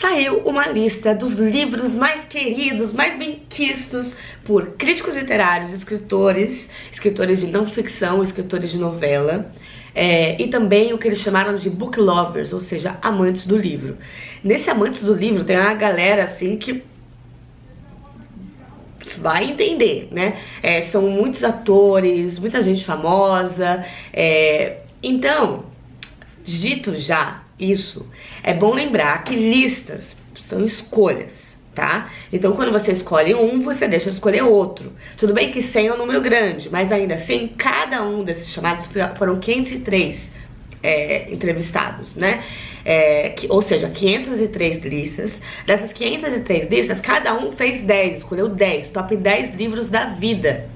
saiu uma lista dos livros mais queridos, mais bem-quistos por críticos literários, escritores de não ficção, escritores de novela, e também o que eles chamaram de book lovers, ou seja, amantes do livro. Nesse amantes do livro tem uma galera assim que vai entender, né? São muitos atores, muita gente famosa, então, dito já isso, é bom lembrar que listas são escolhas, tá? Então quando você escolhe um, você deixa de escolher outro. Tudo bem que 100 é um número grande, mas ainda assim, cada um desses chamados foram 503 entrevistados, né? Ou seja, 503 listas. Dessas 503 listas, cada um fez 10, escolheu 10, top 10 livros da vida.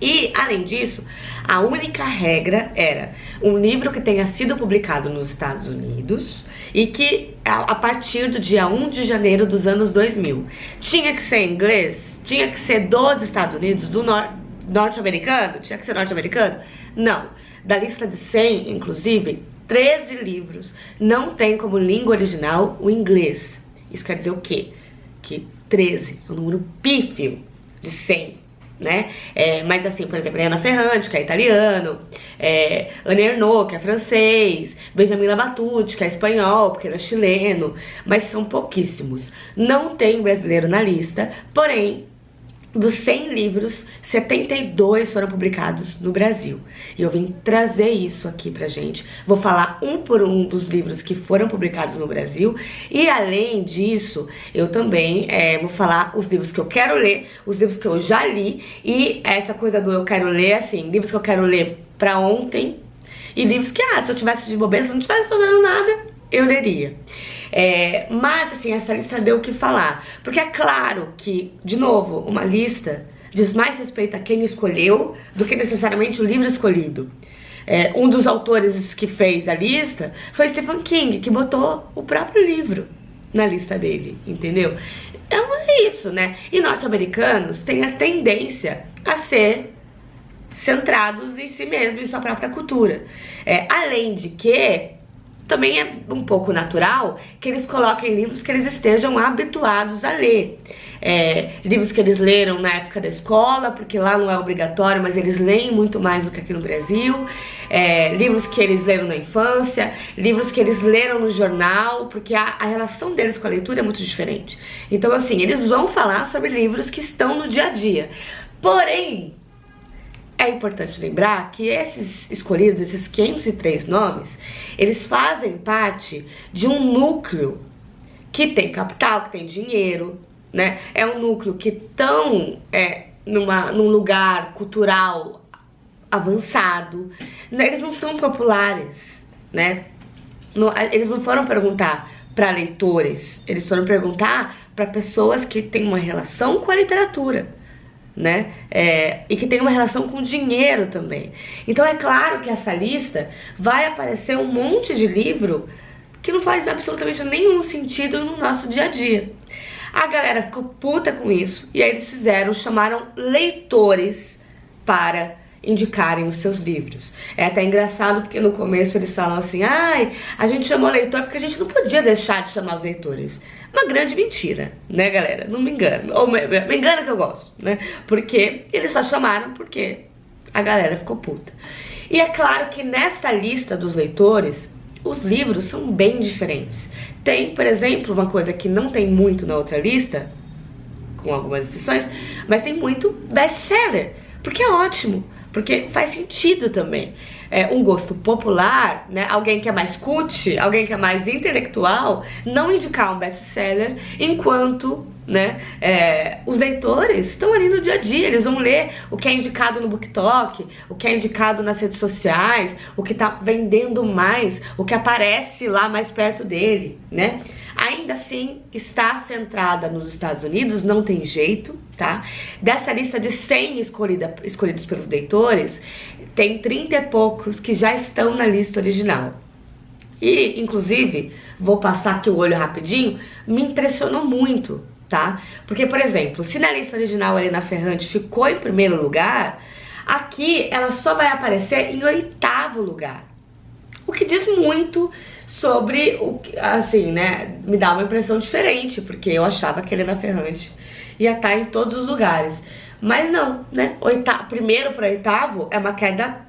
E, além disso, a única regra era um livro que tenha sido publicado nos Estados Unidos e que, a partir do dia 1 de janeiro dos anos 2000, tinha que ser em inglês, tinha que ser dos Estados Unidos, do norte-americano, tinha que ser norte-americano? Não. Da lista de 100, inclusive, 13 livros não tem como língua original o inglês. Isso quer dizer o quê? Que 13 é um número pífio de 100. Né? Mas assim, por exemplo, Ana Ferrante, que é italiano, Annie Ernaux, que é francês, Benjamin Labatut, que é espanhol, porque ele é chileno, mas são pouquíssimos. Não tem brasileiro na lista, porém, dos 100 livros, 72 foram publicados no Brasil. E eu vim trazer isso aqui pra gente. Vou falar um por um dos livros que foram publicados no Brasil. E além disso, eu também vou falar os livros que eu quero ler, os livros que eu já li. E essa coisa do eu quero ler, assim, livros que eu quero ler pra ontem. E livros que, se eu tivesse de bobeira, se eu não estivesse fazendo nada, eu leria. Mas assim, essa lista deu o que falar, porque é claro que, de novo, uma lista diz mais respeito a quem escolheu do que necessariamente o livro escolhido. Um dos autores que fez a lista foi Stephen King, que botou o próprio livro na lista dele, entendeu? Então é isso, né? E norte-americanos têm a tendência a ser centrados em si mesmo, em sua própria cultura. Além de que também é um pouco natural que eles coloquem livros que eles estejam habituados a ler. Livros que eles leram na época da escola, porque lá não é obrigatório, mas eles leem muito mais do que aqui no Brasil. Livros que eles leram na infância, livros que eles leram no jornal, porque a relação deles com a leitura é muito diferente. Então assim, eles vão falar sobre livros que estão no dia a dia. Porém, é importante lembrar que esses escolhidos, esses 503 nomes, eles fazem parte de um núcleo que tem capital, que tem dinheiro, né? É um núcleo que estão num lugar cultural avançado. Eles não são populares, né? Eles não foram perguntar para leitores, eles foram perguntar para pessoas que têm uma relação com a literatura, né? E que tem uma relação com dinheiro também. Então é claro que essa lista vai aparecer um monte de livro que não faz absolutamente nenhum sentido no nosso dia a dia. A galera ficou puta com isso e aí eles chamaram leitores para indicarem os seus livros. É até engraçado porque no começo eles falam assim: a gente chamou leitor porque a gente não podia deixar de chamar os leitores. Uma grande mentira, né, galera? Não me engano. Ou me engana que eu gosto, né? Porque eles só chamaram porque a galera ficou puta. E é claro que nessa lista dos leitores, os livros são bem diferentes. Tem, por exemplo, uma coisa que não tem muito na outra lista, com algumas exceções, mas tem muito best-seller, porque é ótimo, porque faz sentido também. Um gosto popular, né? Alguém que é mais cult, alguém que é mais intelectual, não indicar um best-seller, enquanto, né, os leitores estão ali no dia a dia, eles vão ler o que é indicado no BookTok, o que é indicado nas redes sociais, o que tá vendendo mais, o que aparece lá mais perto dele, né? Ainda assim, está centrada nos Estados Unidos, não tem jeito, tá? Dessa lista de 100 escolhidos pelos leitores, tem 30 e poucos que já estão na lista original. E, inclusive, vou passar aqui o olho rapidinho, me impressionou muito, tá? Porque, por exemplo, se na lista original a Helena Ferrante ficou em primeiro lugar, aqui ela só vai aparecer em 8º lugar. O que diz muito sobre o que, assim, né, me dá uma impressão diferente, porque eu achava que Helena Ferrante ia estar em todos os lugares. Mas não, né? Primeiro para oitavo é uma queda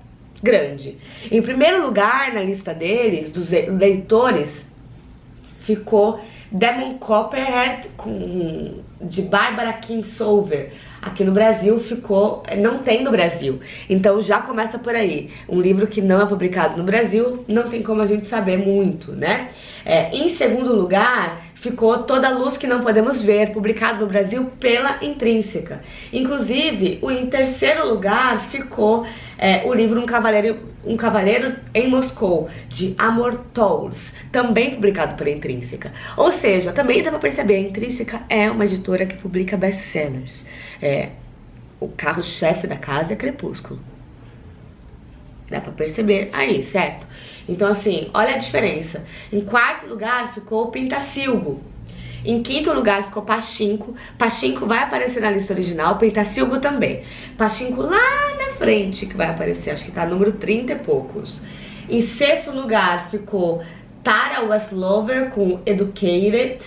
grande. Em primeiro lugar na lista deles, dos leitores, ficou Demon Copperhead de Barbara Kingsolver. Aqui no Brasil ficou, não tem no Brasil, então já começa por aí. Um livro que não é publicado no Brasil, não tem como a gente saber muito, né? Em segundo lugar, ficou Toda a Luz que Não Podemos Ver, publicado no Brasil pela Intrínseca. Inclusive, em terceiro lugar ficou o livro Um Cavaleiro em Moscou, de Amor Towles, também publicado pela Intrínseca. Ou seja, também dá pra perceber, a Intrínseca é uma editora que publica best-sellers. O carro-chefe da casa é Crepúsculo. Dá pra perceber aí, certo? Então assim, olha a diferença. Em quarto lugar ficou Pintacilgo. Em quinto lugar ficou Pachinko. Pachinko vai aparecer na lista original, Pintacilgo também. Pachinko lá na frente que vai aparecer, acho que tá número 30 e poucos. Em sexto lugar ficou Tara Westlover com Educated.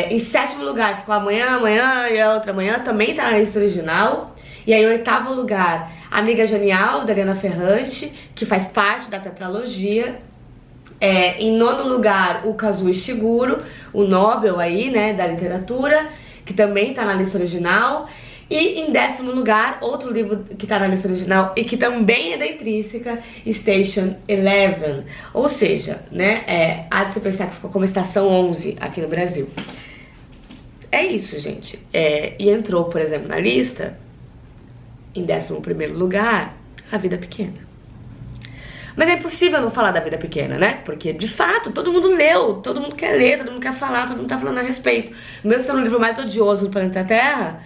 Em sétimo lugar ficou Amanhã e a Outra Manhã, também tá na lista original. E aí, em oitavo lugar, Amiga Genial, da Helena Ferrante, que faz parte da tetralogia. Em nono lugar, o Kazuo Ishiguro, o Nobel aí, né, da literatura, que também tá na lista original. E em décimo lugar, outro livro que tá na lista original e que também é da Intrínseca, Station 11. Ou seja, né, há de se pensar que ficou como Estação 11 aqui no Brasil. É isso, gente. E entrou, por exemplo, na lista, em 11º lugar, A Vida Pequena. Mas é impossível não falar da Vida Pequena, né? Porque, de fato, todo mundo leu, todo mundo quer ler, todo mundo quer falar, todo mundo tá falando a respeito. Mesmo sendo o livro mais odioso do planeta Terra,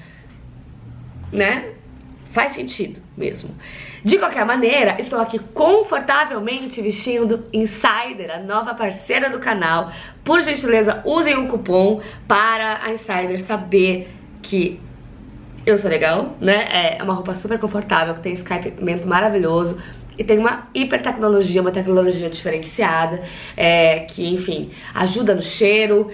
né? Faz sentido mesmo. De qualquer maneira, estou aqui confortavelmente vestindo Insider, a nova parceira do canal. Por gentileza, usem o cupom para a Insider saber que eu sou legal, né? É uma roupa super confortável, que tem escapamento maravilhoso e tem uma hiper tecnologia, uma tecnologia diferenciada, que, enfim, ajuda no cheiro,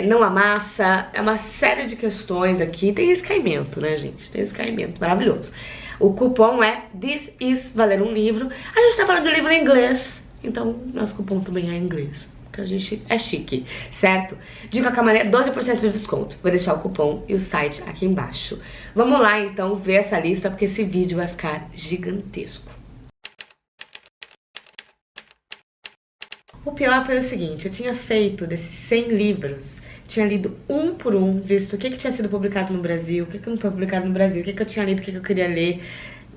não amassa, é uma série de questões aqui. Tem esse caimento, né, gente? Tem esse caimento maravilhoso. O cupom é This is valer um livro. A gente tá falando de livro em inglês, então nosso cupom também é em inglês, porque a gente é chique, certo? De qualquer maneira, 12% de desconto. Vou deixar o cupom e o site aqui embaixo. Vamos lá, então, ver essa lista, porque esse vídeo vai ficar gigantesco. O pior foi o seguinte, eu tinha feito desses 100 livros, tinha lido um por um, visto o que tinha sido publicado no Brasil, o que não foi publicado no Brasil, o que eu tinha lido, o que eu queria ler,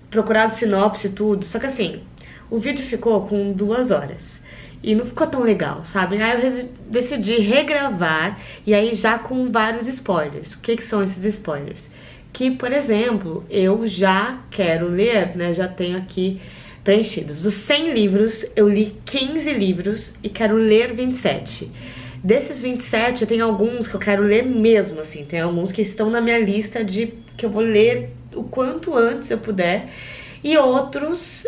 procurado sinopse e tudo. Só que assim, o vídeo ficou com 2 horas e não ficou tão legal, sabe? Aí eu decidi regravar e aí já com vários spoilers. O que são esses spoilers? Que, por exemplo, eu já quero ler, né, já tenho aqui preenchidos. Dos 100 livros, eu li 15 livros e quero ler 27. Desses 27, eu tenho alguns que eu quero ler mesmo, assim. Tem alguns que estão na minha lista de que eu vou ler o quanto antes eu puder. E outros,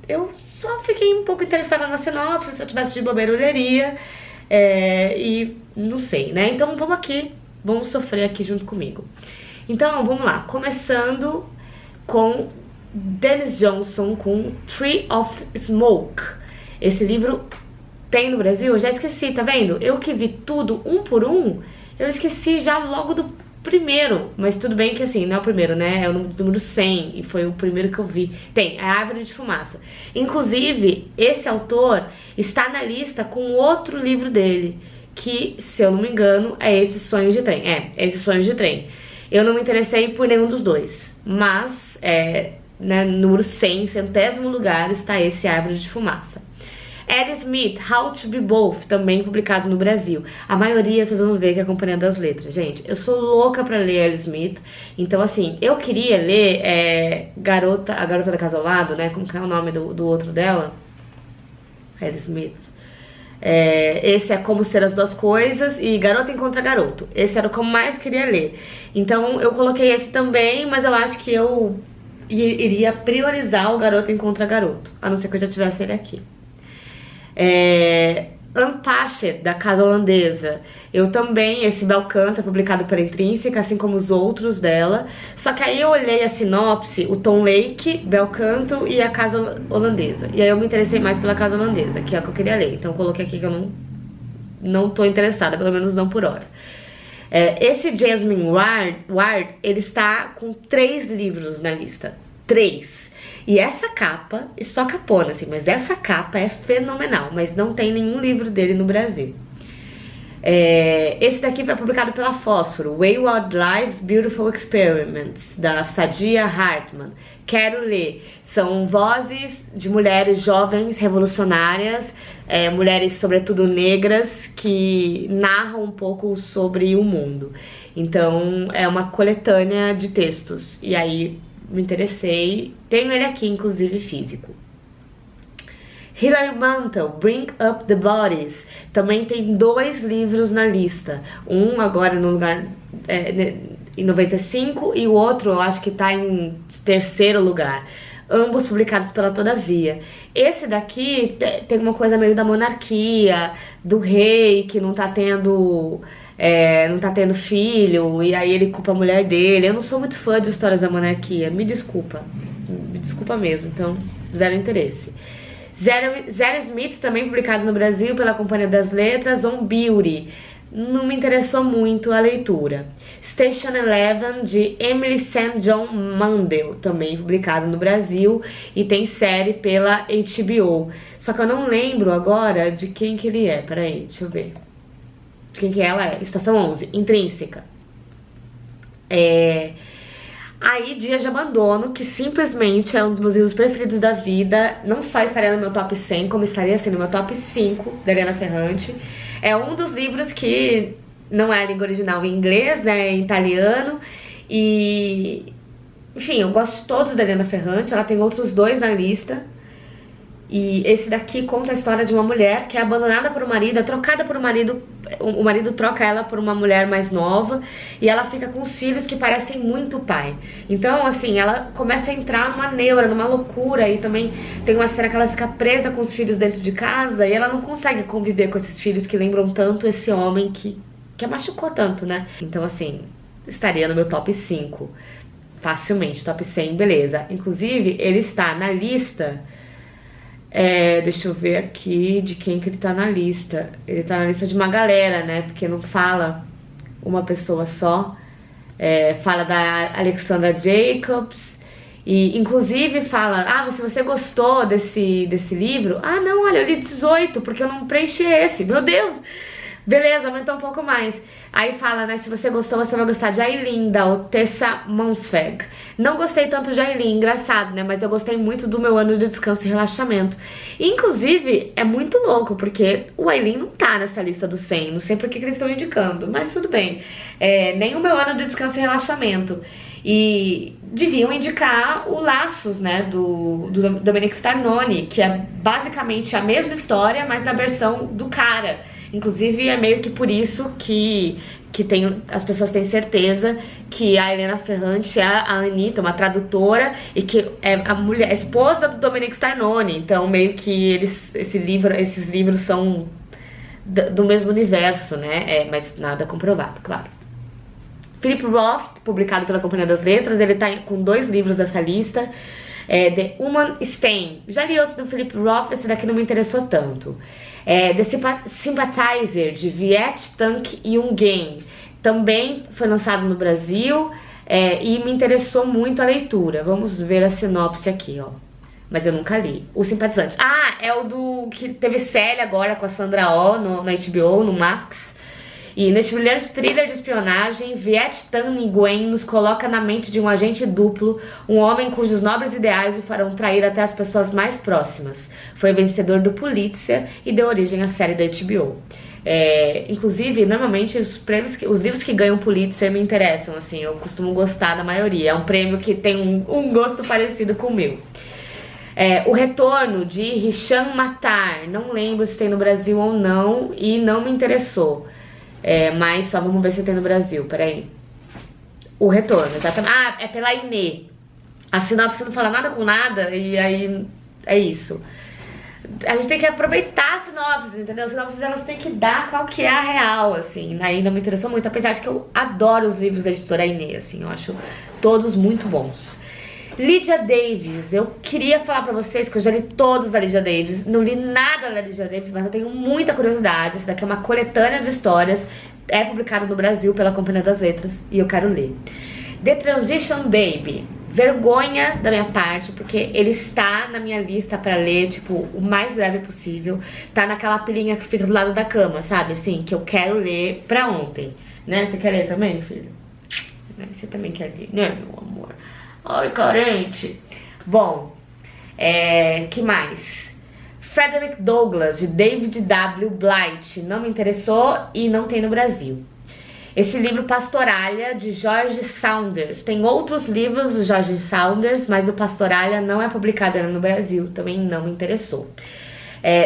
eu só fiquei um pouco interessada na sinopse. Se eu tivesse de bobeira, eu leria. E não sei, né? Então vamos aqui, vamos sofrer aqui junto comigo. Então vamos lá, começando com Denis Johnson com Tree of Smoke. Esse livro tem no Brasil? Eu já esqueci, tá vendo? Eu que vi tudo um por um, eu esqueci já logo do primeiro. Mas tudo bem que assim, não é o primeiro, né? É o número 100 e foi o primeiro que eu vi. Tem, é a Árvore de Fumaça. Inclusive, esse autor está na lista com outro livro dele, que, se eu não me engano, é esse Sonhos de Trem. Esse Sonhos de Trem. Eu não me interessei por nenhum dos dois, mas número 100, centésimo lugar, está esse Árvore de Fumaça. Ellie Smith, How to Be Both, também publicado no Brasil. A maioria vocês vão ver que é Companhia das Letras. Gente, eu sou louca pra ler Ellie Smith. Então, assim, eu queria ler A Garota da Casa ao Lado, né? Como que é o nome do outro dela? Ellie Smith. Esse é Como Ser as Duas Coisas e Garota Encontra Garoto. Esse era o que eu mais queria ler. Então, eu coloquei esse também, mas eu acho que eu iria priorizar o Garota Encontra Garoto, a não ser que eu já tivesse ele aqui. Unpatched, da Casa Holandesa. Eu também, esse Belcanto é publicado pela Intrínseca, assim como os outros dela. Só que aí eu olhei a sinopse, o Tom Lake, Belcanto e a Casa Holandesa. E aí eu me interessei mais pela Casa Holandesa, que é a que eu queria ler. Então eu coloquei aqui que eu não tô interessada, pelo menos não por hora. Esse Jasmine Ward, ele está com 3 livros na lista. 3. E essa capa, e só capona, assim, mas essa capa é fenomenal, mas não tem nenhum livro dele no Brasil. Esse daqui foi publicado pela Fósforo, Wayward Life Beautiful Experiments, da Saadia Hartman. Quero ler. São vozes de mulheres jovens revolucionárias, mulheres sobretudo negras, que narram um pouco sobre o mundo. Então é uma coletânea de textos. E aí me interessei. Tenho ele aqui, inclusive, físico. Hilary Mantel, Bring Up the Bodies. Também tem 2 livros na lista. Um agora no lugar em 95 e o outro eu acho que tá em 3º lugar. Ambos publicados pela Todavia. Esse daqui tem uma coisa meio da monarquia, do rei que não tá tendo filho, e aí ele culpa a mulher dele. Eu não sou muito fã de histórias da monarquia, me desculpa mesmo, então zero interesse. Zero Smith, também publicado no Brasil pela Companhia das Letras, On Beauty. Não me interessou muito a leitura. Station Eleven, de Emily St. John Mandel, também publicado no Brasil, e tem série pela HBO. Só que eu não lembro agora de quem que ele é. Peraí, deixa eu ver. De quem que ela é. Estação 11, Intrínseca. Aí, Dias de Abandono, que simplesmente é um dos meus livros preferidos da vida. Não só estaria no meu top 100, como estaria assim no meu top 5 da Helena Ferrante. É um dos livros que não é a língua original em inglês, né, em italiano. E, enfim, eu gosto de todos da Helena Ferrante. Ela tem outros 2 na lista. E esse daqui conta a história de uma mulher que é abandonada por um marido, é trocada por um marido. O marido troca ela por uma mulher mais nova e ela fica com os filhos que parecem muito o pai. Então, assim, ela começa a entrar numa neura, numa loucura. E também tem uma cena que ela fica presa com os filhos dentro de casa e ela não consegue conviver com esses filhos que lembram tanto esse homem que a machucou tanto, né? Então, assim, estaria no meu top 5 facilmente, top 100, beleza. Inclusive, ele está na lista... deixa eu ver aqui de quem que ele tá na lista. Ele tá na lista de uma galera, né? Porque não fala uma pessoa só. Fala da Alexandra Jacobs. E inclusive fala, se você gostou desse livro. Não, olha, eu li 18, porque eu não preenchi esse. Meu Deus! Beleza, aumentou um pouco mais. Aí fala, né, se você gostou, você vai gostar de Aileen, da Otessa Monsfeg. Não gostei tanto de Aileen, engraçado, né, mas eu gostei muito do Meu Ano de Descanso e Relaxamento. Inclusive, é muito louco, porque o Aileen não tá nessa lista do 100, não sei por que eles estão indicando, mas tudo bem. Nem o Meu Ano de Descanso e Relaxamento. E deviam indicar o Laços, né, do Domenico Starnone, que é basicamente a mesma história, mas na versão do cara. Inclusive, é meio que por isso que as pessoas têm certeza que a Helena Ferrante é a Anitta, uma tradutora, e que é a esposa do Domenico Starnone. Então, meio que esses livros são do mesmo universo, né? Mas nada comprovado, claro. Philip Roth, publicado pela Companhia das Letras, ele tá com 2 livros dessa lista. The Woman Stain. Já li outros do Philip Roth, esse daqui não me interessou tanto. The Sympathizer, de Viet Thanh Nguyen. Também foi lançado no Brasil e me interessou muito a leitura. Vamos ver a sinopse aqui, ó. Mas eu nunca li. O Simpatizante. É o do que teve série agora com a Sandra Oh na HBO, no Max. E neste brilhante thriller de espionagem, Viet Thanh Nguyen nos coloca na mente de um agente duplo, um homem cujos nobres ideais o farão trair até as pessoas mais próximas. Foi vencedor do Pulitzer e deu origem à série da HBO. Inclusive, normalmente os livros que ganham Pulitzer me interessam, assim, eu costumo gostar da maioria. É um prêmio que tem um gosto parecido com o meu. O Retorno, de Hisham Matar. Não lembro se tem no Brasil ou não e não me interessou. Mas só vamos ver se tem no Brasil, peraí. O Retorno, exatamente. É pela Inê. A sinopse não fala nada com nada e aí é isso. a gente tem que aproveitar as sinopses, entendeu? As sinopses, elas têm que dar qual que é a real, assim. Ainda me interessou muito, apesar de que eu adoro os livros da editora Inê, assim. Eu acho todos muito bons. Lydia Davis, eu queria falar pra vocês que eu já li todos da Lydia Davis. Não li nada da Lydia Davis, mas eu tenho muita curiosidade. Isso daqui é uma coletânea de histórias. É publicado no Brasil pela Companhia das Letras e eu quero ler. The Transition Baby. Vergonha da minha parte, porque ele está na minha lista pra ler, tipo, o mais breve possível. Tá naquela pilhinha que fica do lado da cama, sabe? Assim, que eu quero ler pra ontem. Né? Você quer ler também, filho? Você também quer ler, né, meu amor? Ai, carente. Bom, que mais? Frederick Douglass, de David W. Blight. Não me interessou e não tem no Brasil. Esse livro Pastoralha, de George Saunders. Tem outros livros do George Saunders, mas o Pastoralha não é publicado ainda no Brasil. Também não me interessou.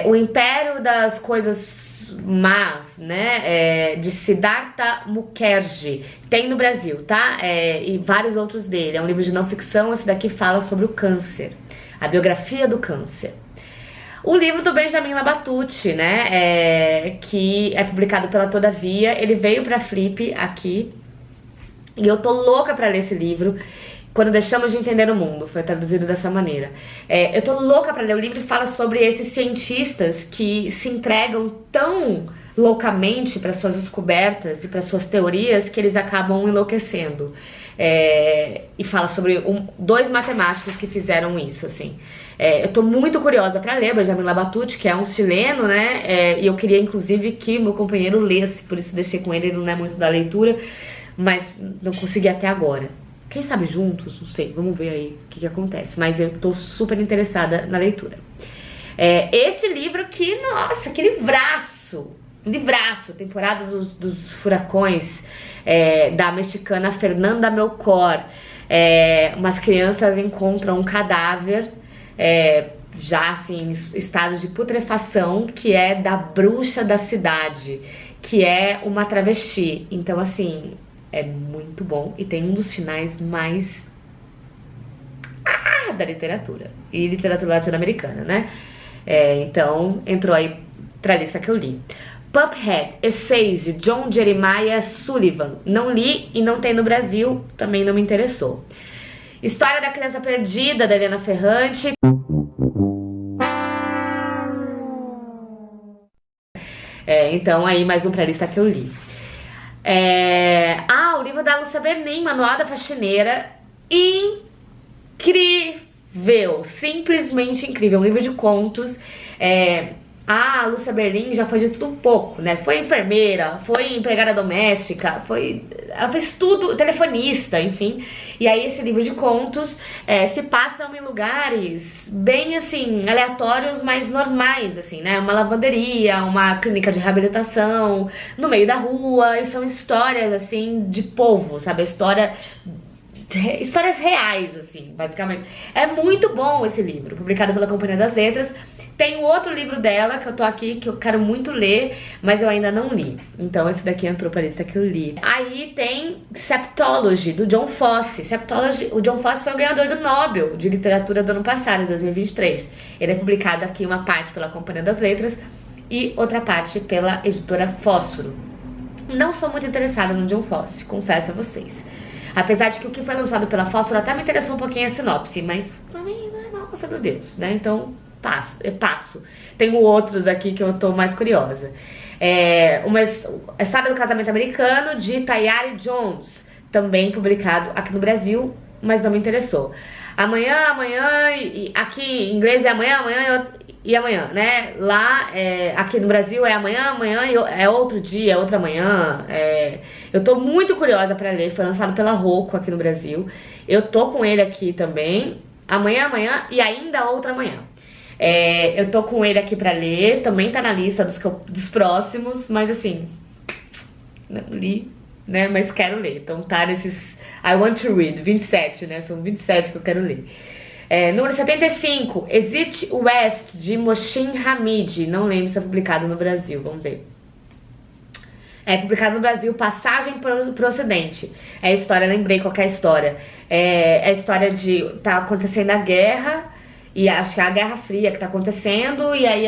O Império das Coisas Más, né, de Siddhartha Mukherjee, tem no Brasil, tá? E vários outros dele. É um livro de não ficção. Esse daqui fala sobre o câncer, a biografia do câncer. O livro do Benjamin Labatute, né, que é publicado pela Todavia. Ele veio pra Flip aqui e eu tô louca pra ler esse livro. Quando Deixamos de Entender o Mundo, foi traduzido dessa maneira. Eu tô louca pra ler o livro e fala sobre esses cientistas que se entregam tão loucamente para suas descobertas e para suas teorias que eles acabam enlouquecendo. E fala sobre dois matemáticos que fizeram isso, assim. Eu tô muito curiosa pra ler Benjamin Labatute, que é um chileno, né? E eu queria, inclusive, que meu companheiro lesse, por isso deixei com ele, ele não é muito da leitura, mas não consegui até agora. Quem sabe juntos, não sei, vamos ver aí o que acontece. Mas eu tô super interessada na leitura. Esse livro aqui, nossa, que livraço! Livraço, temporada dos furacões, da mexicana Fernanda Melchor. Umas crianças encontram um cadáver, já assim, em estado de putrefação, que é da bruxa da cidade, que é uma travesti. Então, assim, é muito bom e tem um dos finais mais da literatura e literatura latino-americana, né? Então entrou aí pra lista que eu li. Pumphead, Essays, de John Jeremiah Sullivan. Não li e não tem no Brasil, também não me interessou. História da Criança Perdida, da Helena Ferrante. Então aí mais um pra lista que eu li. O livro da Lúcia Bernin, Manual da Faxineira. Incrível, simplesmente incrível. Um livro de contos. A Lúcia Berlin já foi de tudo um pouco, né? Foi enfermeira, foi empregada doméstica, ela fez tudo, telefonista, enfim. E aí esse livro de contos se passam em lugares bem, assim, aleatórios, mas normais, assim, né? Uma lavanderia, uma clínica de reabilitação, no meio da rua. E são histórias, assim, de povo, sabe? Histórias reais, assim, basicamente. É muito bom esse livro, publicado pela Companhia das Letras. Tem o outro livro dela, que eu tô aqui, que eu quero muito ler, mas eu ainda não li. Então esse daqui entrou pra lista que eu li. Aí tem Septology, do John Fosse. Septology, o John Fosse foi o ganhador do Nobel de Literatura do ano passado, em 2023. Ele é publicado aqui, uma parte pela Companhia das Letras e outra parte pela editora Fósforo. Não sou muito interessada no John Fosse, confesso a vocês. Apesar de que o que foi lançado pela Fósforo até me interessou um pouquinho a sinopse, mas pra mim não é nossa, meu Deus, né? Então passo. Tenho outros aqui que eu tô mais curiosa. A História do Casamento Americano, de Tayari Jones, também publicado aqui no Brasil, mas não me interessou. Amanhã, e aqui em inglês é amanhã e amanhã, né? Lá, aqui no Brasil é amanhã e é outro dia, é outra manhã. Eu tô muito curiosa pra ler, foi lançado pela Rocco aqui no Brasil. Eu tô com ele aqui também, amanhã e ainda outra manhã. Eu tô com ele aqui pra ler, também tá na lista dos próximos, mas assim, não li, né? Mas quero ler, então tá nesses I want to read, 27, né? São 27 que eu quero ler. Número 75, Exit West, de Mohsin Hamid. Não lembro se é publicado no Brasil, vamos ver. É publicado no Brasil, Passagem pro Ocidente. É a história, lembrei qual que é a história. É a história de tá acontecendo a guerra E acho que é a Guerra Fria que tá acontecendo, e aí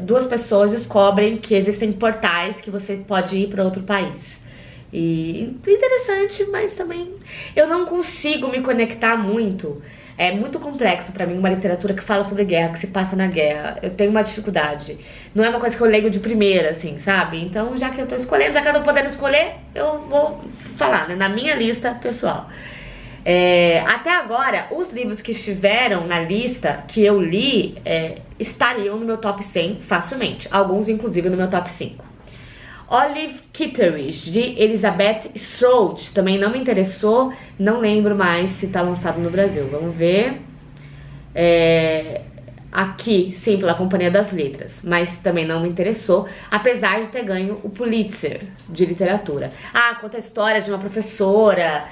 duas pessoas descobrem que existem portais que você pode ir para outro país. E interessante, mas também eu não consigo me conectar muito. É muito complexo pra mim uma literatura que fala sobre guerra, que se passa na guerra. Eu tenho uma dificuldade. Não é uma coisa que eu leio de primeira, assim, sabe? Então, já que eu tô escolhendo, já que eu tô podendo escolher, eu vou falar, né? Na minha lista pessoal. Até agora, os livros que estiveram na lista que eu li estariam no meu top 100 facilmente. Alguns, inclusive, no meu top 5. Olive Kitteridge, de Elizabeth Strout, também não me interessou, não lembro mais se tá lançado no Brasil. Vamos ver. Aqui, sim, pela Companhia das Letras, mas também não me interessou, apesar de ter ganho o Pulitzer de literatura. Conta a história de uma professora,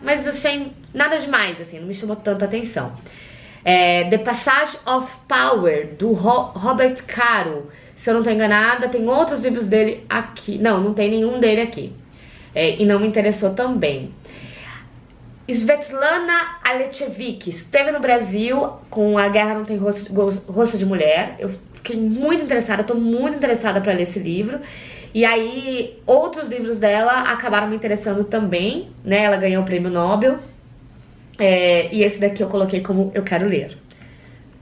mas achei nada demais, assim, não me chamou tanta atenção. The Passage of Power, do Robert Caro. Se eu não tô enganada, tem outros livros dele aqui. Não tem nenhum dele aqui. E não me interessou também. Svetlana Alexievich esteve no Brasil com A Guerra Não Tem Rosto de Mulher. Eu fiquei muito interessada, tô muito interessada para ler esse livro. E aí, outros livros dela acabaram me interessando também, né? Ela ganhou o prêmio Nobel. E esse daqui eu coloquei como eu quero ler.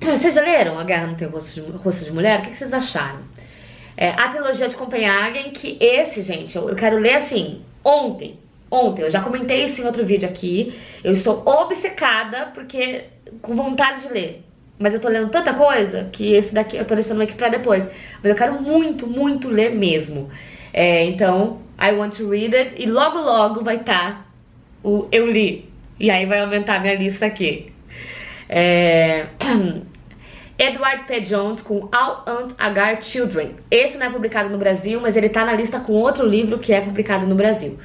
Vocês já leram A Guerra Não Tem Rosto de Mulher? O que vocês acharam? A Trilogia de Copenhagen, que esse, gente, eu quero ler assim, ontem. Eu já comentei isso em outro vídeo aqui. Eu estou obcecada, porque com vontade de ler. Mas eu tô lendo tanta coisa que esse daqui eu tô deixando aqui pra depois. Mas eu quero muito, muito ler mesmo. Então, I want to read it. E logo, logo vai estar o eu li. E aí vai aumentar a minha lista aqui. Edward P. Jones com All Aunt Agar Children. Esse não é publicado no Brasil, mas ele tá na lista com outro livro que é publicado no Brasil.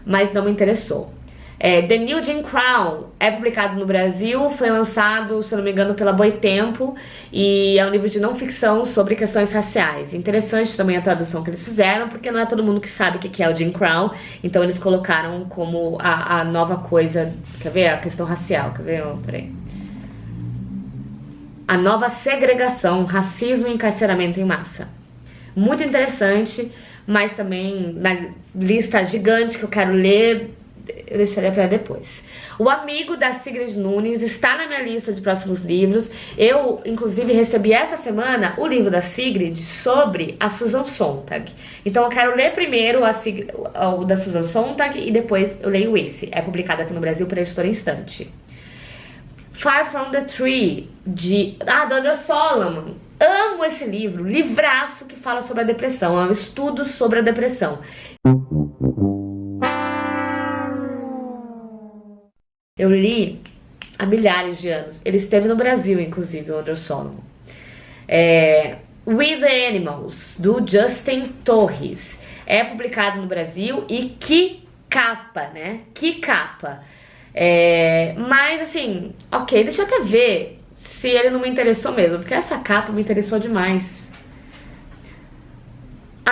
Mas não me interessou. The New Jim Crow é publicado no Brasil, foi lançado, se eu não me engano, pela Boitempo, e é um livro de não ficção sobre questões raciais. Interessante também a tradução que eles fizeram, porque não é todo mundo que sabe o que é o Jim Crow, então eles colocaram como a nova coisa, quer ver? A questão racial, quer ver? Peraí. A nova segregação, racismo e encarceramento em massa. Muito interessante, mas também na lista gigante que eu quero ler, eu deixaria para depois. O Amigo, da Sigrid Nunes, está na minha lista de próximos livros. Eu, inclusive, recebi essa semana o livro da Sigrid sobre a Susan Sontag. Então eu quero ler primeiro o da Susan Sontag e depois eu leio esse. É publicado aqui no Brasil pela Editora Instante. Far From The Tree, do Andrew Solomon. Amo esse livro, livraço que fala sobre a depressão, é um estudo sobre a depressão. Eu li há milhares de anos. Ele esteve no Brasil, inclusive, o Andrew Solomon. We the Animals, do Justin Torres. É publicado no Brasil e que capa, né? Que capa. Mas assim, ok, deixa eu até ver se ele não me interessou mesmo, porque essa capa me interessou demais.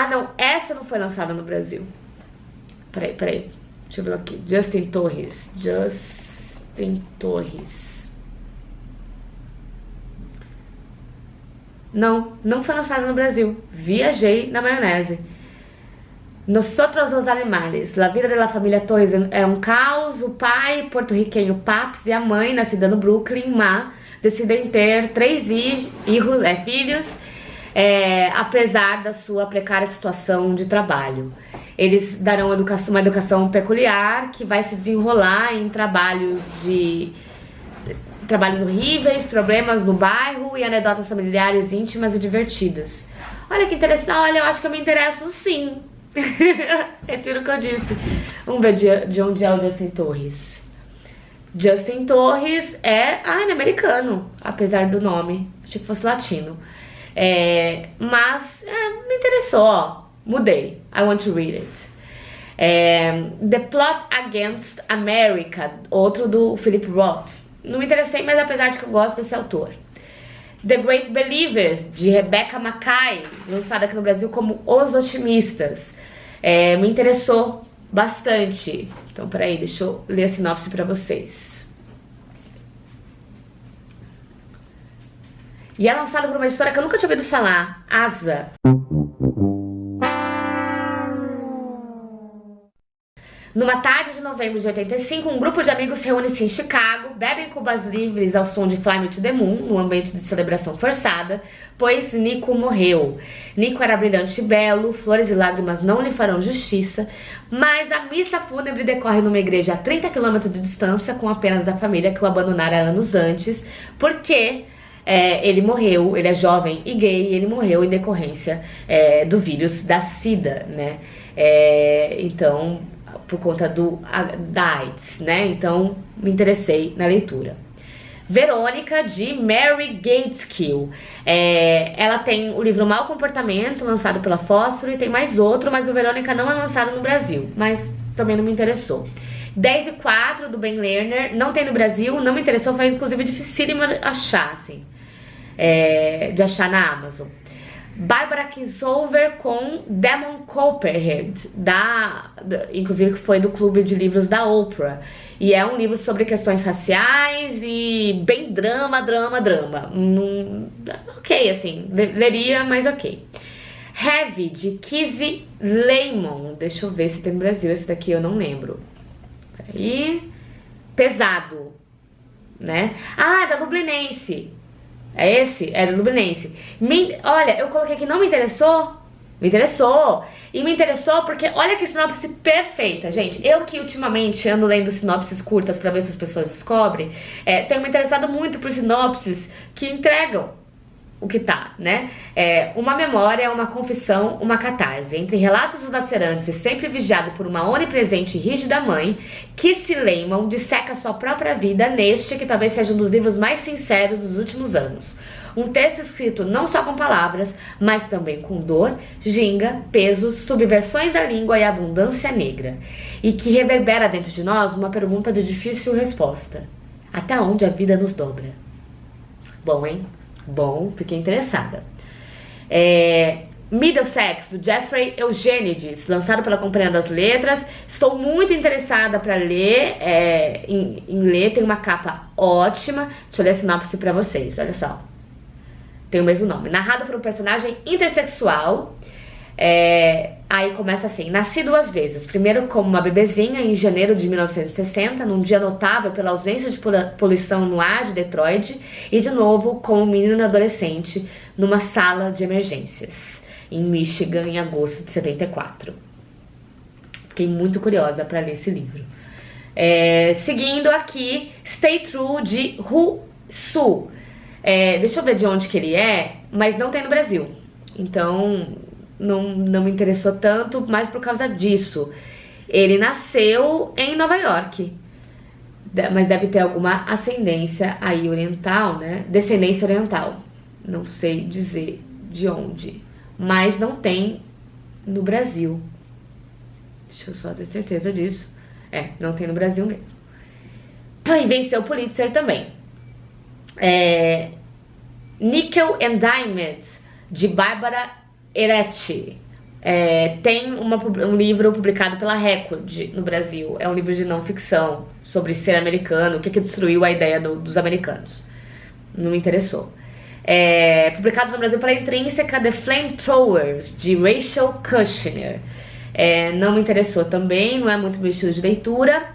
Não, essa não foi lançada no Brasil. Peraí, deixa eu ver aqui. Justin Torres. Não foi lançada no Brasil. Viajei na maionese. Nosotros os Animales, La Vida de la Família Torres é um caos. O pai porto-riquenho Paps e a mãe, nascida no Brooklyn, Ma, decidem ter 3 filhos, apesar da sua precária situação de trabalho. Eles darão uma educação peculiar que vai se desenrolar em trabalhos horríveis, problemas no bairro e anedotas familiares íntimas e divertidas. Olha que interessante, olha, eu acho que eu me interesso sim. Retiro o que eu disse. Vamos ver de onde é o Justin Torres. Justin Torres ele é americano, apesar do nome. Achei que fosse latino. Mas me interessou, ó. Mudei. I want to read it. The Plot Against America, outro do Philip Roth. Não me interessei, mas apesar de que eu gosto desse autor. The Great Believers, de Rebecca Makkai, lançada aqui no Brasil como Os Otimistas. Me interessou bastante. Então, peraí, deixa eu ler a sinopse pra vocês. E é lançado por uma editora que eu nunca tinha ouvido falar, Asa. Numa tarde de novembro de 85, um grupo de amigos reúne-se em Chicago, bebem cubas livres ao som de Fly Me to the Moon, num ambiente de celebração forçada, pois Nico morreu. Nico era brilhante e belo, flores e lágrimas não lhe farão justiça, mas a missa fúnebre decorre numa igreja a 30 km de distância, com apenas a família que o abandonara anos antes, porque ele morreu, ele é jovem e gay, e ele morreu em decorrência do vírus da SIDA, né? Então, por conta da AIDS, né? Então, me interessei na leitura. Verônica, de Mary Gateskill. Ela tem o livro Mau Comportamento, lançado pela Fósforo, e tem mais outro, mas o Verônica não é lançado no Brasil, mas também não me interessou. 10 e 4, do Ben Lerner, não tem no Brasil, não me interessou, foi inclusive dificílimo achar, assim, de achar na Amazon. Barbara Kingsolver com Damon Copperhead, inclusive que foi do clube de livros da Oprah. E é um livro sobre questões raciais e bem drama. Ok, assim, leria, mas ok. Heavy, de Kizzy Lemon. Deixa eu ver se tem no Brasil, esse daqui eu não lembro. Peraí. Pesado, né? Ah, da Dublinense. É esse? É do Dublinense. Olha, eu coloquei que não me interessou. Me interessou. E me interessou porque olha que sinopse perfeita, gente. Eu que ultimamente ando lendo sinopses curtas pra ver se as pessoas descobrem, tenho me interessado muito por sinopses que entregam o que tá, né? Uma memória, uma confissão, uma catarse. Entre relatos dos lacerantes e sempre vigiado por uma onipresente e rígida mãe, Kizzy Lemon disseca sua própria vida neste que talvez seja um dos livros mais sinceros dos últimos anos. Um texto escrito não só com palavras, mas também com dor, ginga, peso, subversões da língua e abundância negra. E que reverbera dentro de nós uma pergunta de difícil resposta. Até onde a vida nos dobra? Bom, hein? Bom, fiquei interessada. Middlesex, do Jeffrey Eugenides, lançado pela Companhia das Letras. Estou muito interessada para ler, em ler, tem uma capa ótima. Deixa eu ler a sinopse para vocês, olha só. Tem o mesmo nome. Narrado por um personagem intersexual. Aí começa assim: nasci duas vezes. Primeiro como uma bebezinha em janeiro de 1960, num dia notável pela ausência de poluição no ar de Detroit, e de novo como menina adolescente numa sala de emergências em Michigan em agosto de 74. Fiquei muito curiosa para ler esse livro. Seguindo aqui, Stay True, de Hu Su. Deixa eu ver de onde que ele mas não tem no Brasil. Então não me interessou tanto, mais por causa disso. Ele nasceu em Nova York, mas deve ter alguma ascendência aí oriental, né? Descendência oriental. Não sei dizer de onde, mas não tem no Brasil. Deixa eu só ter certeza disso. Não tem no Brasil mesmo. E venceu o Pulitzer também. Nickel and Diamond, de Bárbara Eretti. Tem um livro publicado pela Record no Brasil. É um livro de não ficção sobre ser americano, o que destruiu a ideia dos americanos. Não me interessou. Publicado no Brasil pela Intrínseca, The Flamethrowers, de Rachel Kushner. Não me interessou também, não é muito meu estilo de leitura.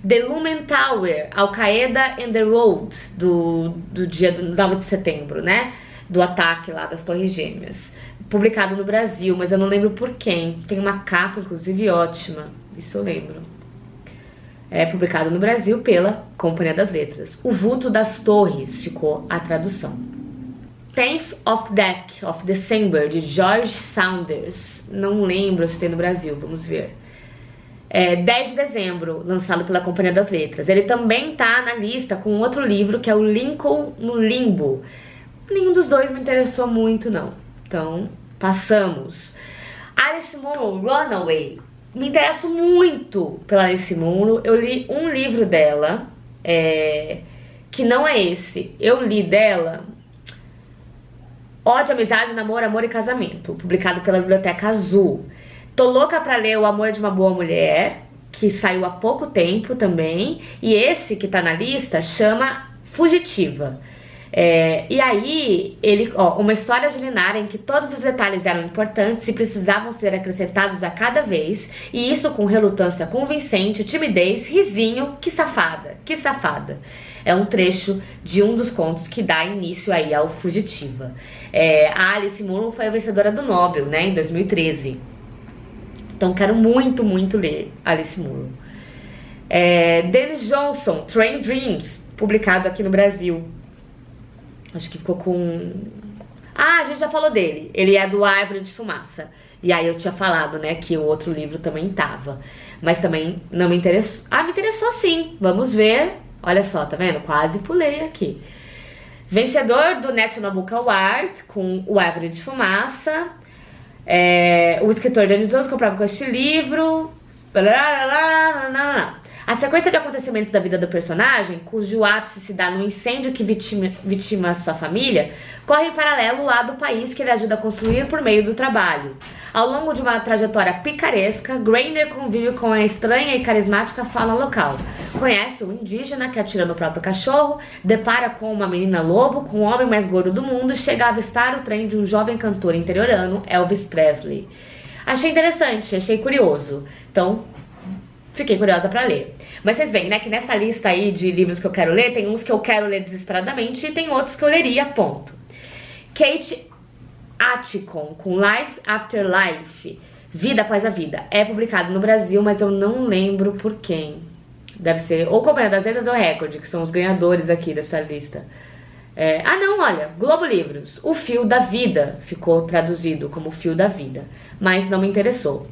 The Lumen Tower, Al-Qaeda and the Road, do dia do 9 de setembro, né? Do ataque lá das Torres Gêmeas. Publicado no Brasil, mas eu não lembro por quem. Tem uma capa, inclusive, ótima. Isso eu lembro. Publicado no Brasil pela Companhia das Letras. O Vulto das Torres ficou a tradução. 10th of Deck of December, de George Saunders. Não lembro se tem no Brasil, vamos ver. 10 de dezembro, lançado pela Companhia das Letras. Ele também tá na lista com outro livro, que é o Lincoln no Limbo. Nenhum dos dois me interessou muito, não. Então, passamos. Alice Munro, Runaway. Me interesso muito pela Alice Munro. Eu li um livro dela, que não é esse. Eu li dela Ódio, Amizade, Namoro, Amor e Casamento, publicado pela Biblioteca Azul. Tô louca pra ler O Amor de uma Boa Mulher, que saiu há pouco tempo também. E esse que tá na lista chama Fugitiva. E aí, uma história de Linara em que todos os detalhes eram importantes e precisavam ser acrescentados a cada vez, e isso com relutância convincente, timidez, risinho, que safada, que safada. É um trecho de um dos contos que dá início aí ao Fugitiva. A Alice Munro foi a vencedora do Nobel, né, em 2013. Então quero muito, muito ler Alice Munro. Dennis Johnson, Train Dreams, publicado aqui no Brasil. Acho que ficou com... a gente já falou dele. Ele é do Árvore de Fumaça. E aí eu tinha falado, né, que o outro livro também tava. Mas também não me interessou. Me interessou sim. Vamos ver. Olha só, tá vendo? Quase pulei aqui. Vencedor do National Book Award com o Árvore de Fumaça. O escritor Dennis Johnson comprava com este livro. A sequência de acontecimentos da vida do personagem, cujo ápice se dá no incêndio que vitima sua família, corre em paralelo lá do país que ele ajuda a construir por meio do trabalho. Ao longo de uma trajetória picaresca, Grainer convive com a estranha e carismática fauna local. Conhece um indígena que atira no próprio cachorro, depara com uma menina lobo, com o homem mais gordo do mundo e chega a avistar o trem de um jovem cantor interiorano, Elvis Presley. Achei interessante, achei curioso. Então, fiquei curiosa pra ler. Mas vocês veem, né, que nessa lista aí de livros que eu quero ler, tem uns que eu quero ler desesperadamente e tem outros que eu leria, ponto. Kate Atkinson, com Life After Life, Vida Após a Vida. É publicado no Brasil, mas eu não lembro por quem. Deve ser ou Companhia das Letras ou Record, que são os ganhadores aqui dessa lista. Não, olha, Globo Livros. O Fio da Vida ficou traduzido como Fio da Vida, mas não me interessou.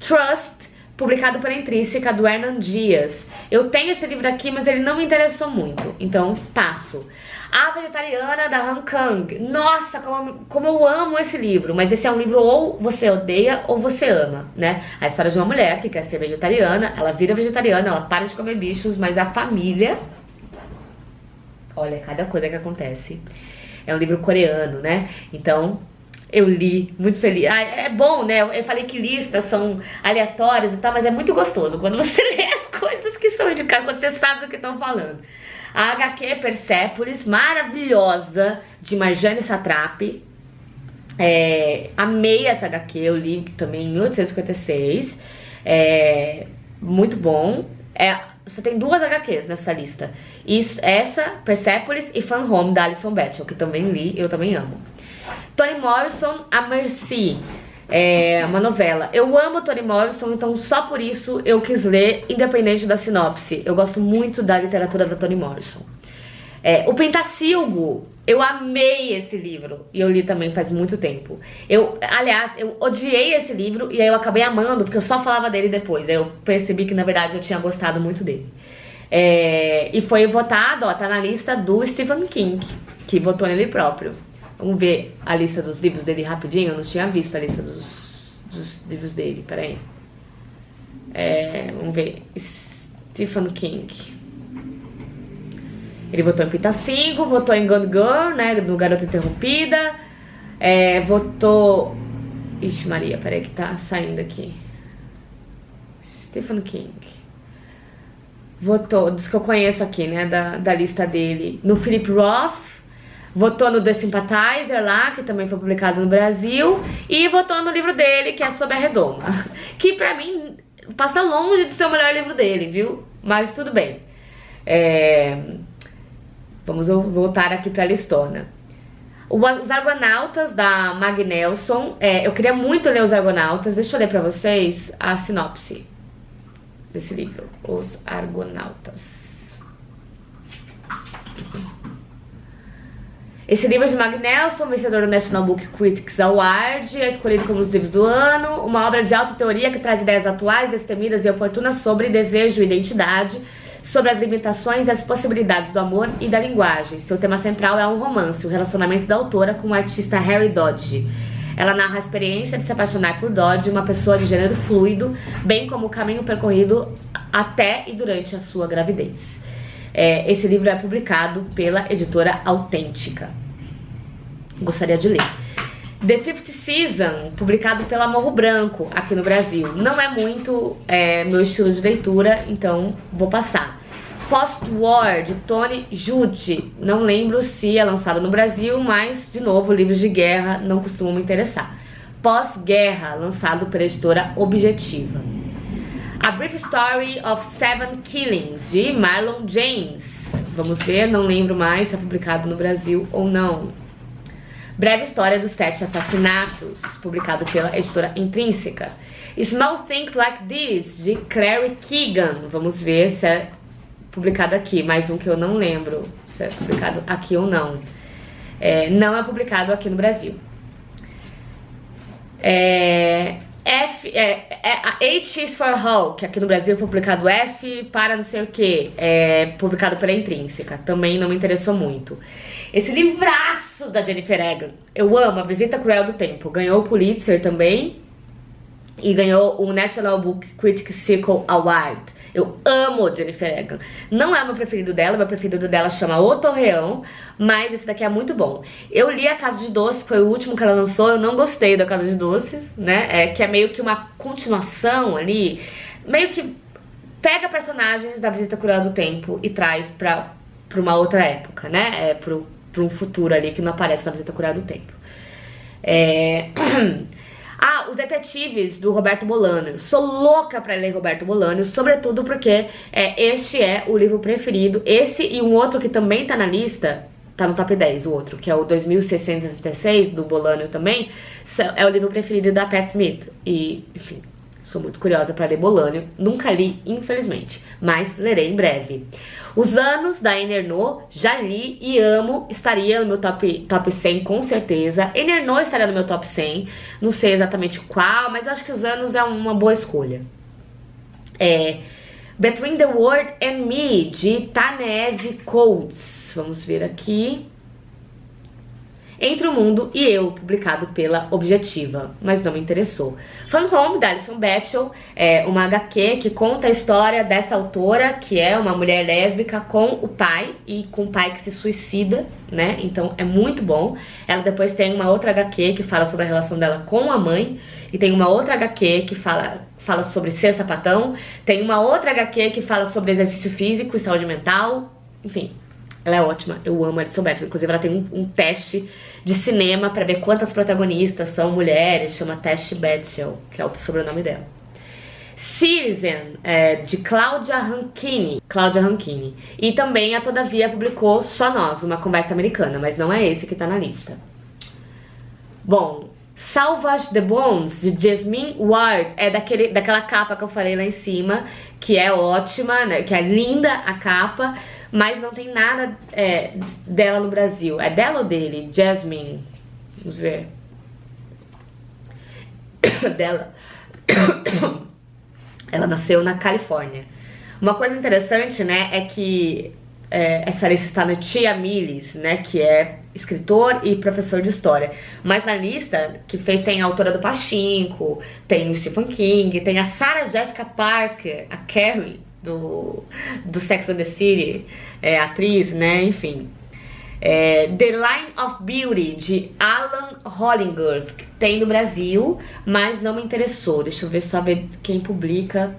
Trust, publicado pela Intrínseca, do Hernan Dias. Eu tenho esse livro aqui, mas ele não me interessou muito, então passo. A Vegetariana, da Han Kang. Nossa, como eu amo esse livro. Mas esse é um livro ou você odeia ou você ama, né? A história de uma mulher que quer ser vegetariana, ela vira vegetariana, ela para de comer bichos, mas a família... Olha, cada coisa que acontece. É um livro coreano, né? Então... eu li, muito feliz. É bom, né? Eu falei que listas são aleatórias e tal, mas é muito gostoso quando você lê as coisas que são indicadas, quando você sabe do que estão falando. A HQ Persépolis, maravilhosa, de Marjane Satrapi. Amei essa HQ, eu li também em 1856. Muito bom. Só tem 2 HQs nessa lista. Essa, Persépolis e Fan Home, da Alison Batchel, que também li, eu também amo. Toni Morrison, A Mercy, uma novela. Eu amo Toni Morrison, então só por isso eu quis ler, independente da sinopse. Eu gosto muito da literatura da Toni Morrison. O Pentacilgo, eu amei esse livro e eu li também faz muito tempo. Aliás, eu odiei esse livro e aí eu acabei amando porque eu só falava dele depois. Aí eu percebi que na verdade eu tinha gostado muito dele. E foi votado, tá na lista do Stephen King, que votou nele próprio. Vamos ver a lista dos livros dele rapidinho. Eu não tinha visto a lista dos livros dele. Peraí. Vamos ver. Stephen King. Ele votou em Pentacilgo, votou em Gone Girl, né? No Garota Interrompida. Votou... Ixi Maria, peraí que tá saindo aqui. Stephen King. Votou, dos que eu conheço aqui, né? Da lista dele. No Philip Roth. Votou no The Sympathizer lá, que também foi publicado no Brasil. E votou no livro dele, que é Sob a Redoma. Que pra mim passa longe de ser o melhor livro dele, viu? Mas tudo bem. Vamos voltar aqui pra listona. Os Argonautas, da Mag Nelson. Eu queria muito ler Os Argonautas. Deixa eu ler pra vocês a sinopse desse livro. Os Argonautas. Esse livro é de Mag Nelson, vencedor do National Book Critics Award, é escolhido como um dos livros do ano, uma obra de alta teoria que traz ideias atuais, destemidas e oportunas sobre desejo e identidade, sobre as limitações e as possibilidades do amor e da linguagem. Seu tema central é um romance, o relacionamento da autora com o artista Harry Dodge. Ela narra a experiência de se apaixonar por Dodge, uma pessoa de gênero fluido, bem como o caminho percorrido até e durante a sua gravidez. Esse livro é publicado pela editora Autêntica. Gostaria de ler. The Fifth Season, publicado pela Morro Branco, aqui no Brasil. Não é muito meu estilo de leitura, então vou passar. Post-War, de Tony Judt. Não lembro se é lançado no Brasil, mas, de novo, livros de guerra não costumam me interessar. Pós-Guerra, lançado pela editora Objetiva. A Brief Story of Seven Killings, de Marlon James. Vamos ver, não lembro mais se é publicado no Brasil ou não. Breve História dos 7 Assassinatos, publicado pela editora Intrínseca. Small Things Like This, de Clary Keegan. Vamos ver se é publicado aqui. Mais um que eu não lembro se é publicado aqui ou não. Não é publicado aqui no Brasil. H is for Hall, que aqui no Brasil foi publicado F para não sei o que, publicado pela Intrínseca, também não me interessou muito. Esse livraço da Jennifer Egan, eu amo, A Visita Cruel do Tempo, ganhou o Pulitzer também e ganhou o National Book Critics Circle Award. Eu amo Jennifer Egan. Não é o meu preferido dela chama O Torreão, mas esse daqui é muito bom. Eu li A Casa de Doces, que foi o último que ela lançou, eu não gostei da Casa de Doces, né? Que é meio que uma continuação ali, meio que pega personagens da Visita Cruel do Tempo e traz pra uma outra época, né? Pra um futuro ali que não aparece na Visita Cruel do Tempo. Os Detetives, do Roberto Bolanho. Sou louca pra ler Roberto Bolanho, sobretudo porque este é o livro preferido. Esse e um outro que também tá na lista, tá no top 10, o outro, que é o 2666, do Bolanho também, é o livro preferido da Pat Smith. E, enfim, sou muito curiosa pra ler Bolanho. Nunca li, infelizmente, mas lerei em breve. Os Anos, da Anne Ernaux, já li e amo, estaria no meu top 100 com certeza. Anne Ernaux estaria no meu top 100, não sei exatamente qual, mas acho que Os Anos é uma boa escolha. Between the World and Me, de Ta-Nehisi Coates, vamos ver aqui. Entre o Mundo e Eu, publicado pela Objetiva, mas não me interessou. Fun Home, da Alison Bechdel, uma HQ que conta a história dessa autora, que é uma mulher lésbica com o pai, e com o pai que se suicida, né? Então é muito bom. Ela depois tem uma outra HQ que fala sobre a relação dela com a mãe, e tem uma outra HQ que fala sobre ser sapatão, tem uma outra HQ que fala sobre exercício físico e saúde mental, enfim. Ela é ótima, eu amo a Alison Bechdel. Inclusive ela tem um teste de cinema pra ver quantas protagonistas são mulheres, chama Teste Bechdel, que é o sobrenome dela. Citizen, de Claudia Rankine. E também a Todavia publicou Só Nós, uma conversa americana, mas não é esse que tá na lista. Bom, Salvage the Bones, de Jasmine Ward, daquela capa que eu falei lá em cima, que é ótima, né, que é linda a capa, mas não tem nada dela no Brasil. É dela ou dele? Jasmine. Vamos ver. Dela. Ela nasceu na Califórnia. Uma coisa interessante, né, é que essa lista está no Tia Mills, né, que é escritor e professor de história. Mas na lista que fez tem a autora do Pachinko, tem o Stephen King, tem a Sarah Jessica Parker, a Carrie, do Sex and the City, atriz, né, enfim. The Line of Beauty, de Alan Hollingers, que tem no Brasil, mas não me interessou. Deixa eu ver quem publica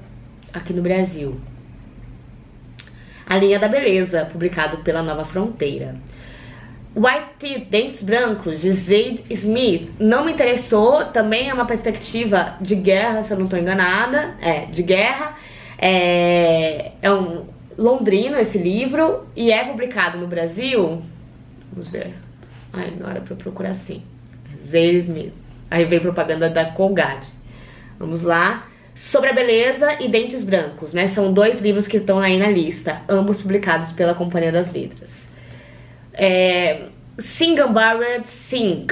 aqui no Brasil. A Linha da Beleza, publicado pela Nova Fronteira. White Teeth, Dentes Brancos, de Zadie Smith, não me interessou. Também é uma perspectiva de guerra, se eu não estou enganada. De guerra. É um londrino esse livro e é publicado no Brasil. Vamos ver. Ai, não era pra eu procurar assim. Zadie Smith. Aí vem propaganda da Colgate. Vamos lá. Sobre a Beleza e Dentes Brancos, né? São dois livros que estão aí na lista, ambos publicados pela Companhia das Letras. Singambarred Sink,